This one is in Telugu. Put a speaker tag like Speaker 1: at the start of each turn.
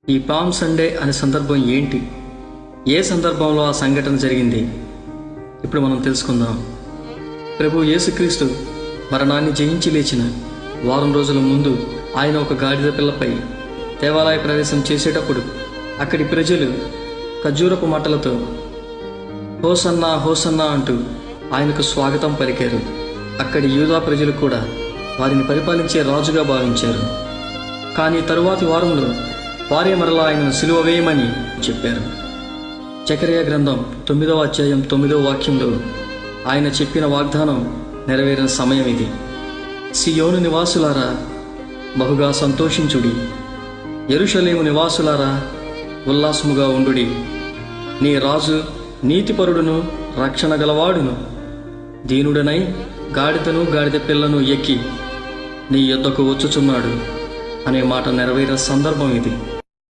Speaker 1: ఈ పామ్ సండే అనే సందర్భం ఏంటి? ఏ సందర్భంలో ఆ సంఘటన జరిగింది? ఇప్పుడు మనం తెలుసుకుందాం. ప్రభు యేసుక్రీస్తు మరణాన్ని జయించి లేచిన వారం రోజుల ముందు ఆయన ఒక గాడిద పిల్లపై దేవాలయ ప్రవేశం చేసేటప్పుడు అక్కడి ప్రజలు ఖర్జూరపు మాటలతో హోసన్నా హోసన్నా అంటూ ఆయనకు స్వాగతం పలికారు. అక్కడి యూదా ప్రజలు కూడా వారిని పరిపాలించే రాజుగా భావించారు. కానీ తరువాతి వారంలో వారే మరలా ఆయనను సిలువ వేయమని చెప్పారు. జకర్యా గ్రంథం 9వ అధ్యాయం 9వ వాక్యంలో ఆయన చెప్పిన వాగ్దానం నెరవేరిన సమయం ఇది. సియోను నివాసులారా బహుగా సంతోషించుడి, యెరూషలేము నివాసులారా ఉల్లాసముగా ఉండుడి. నీ రాజు నీతిపరుడును రక్షణ గలవాడును దీనుడనై గాడిదను గాడిద పిల్లను ఎక్కి నీ యొద్దకు వచ్చుచున్నాడు అనే మాట నెరవేరిన సందర్భం ఇది.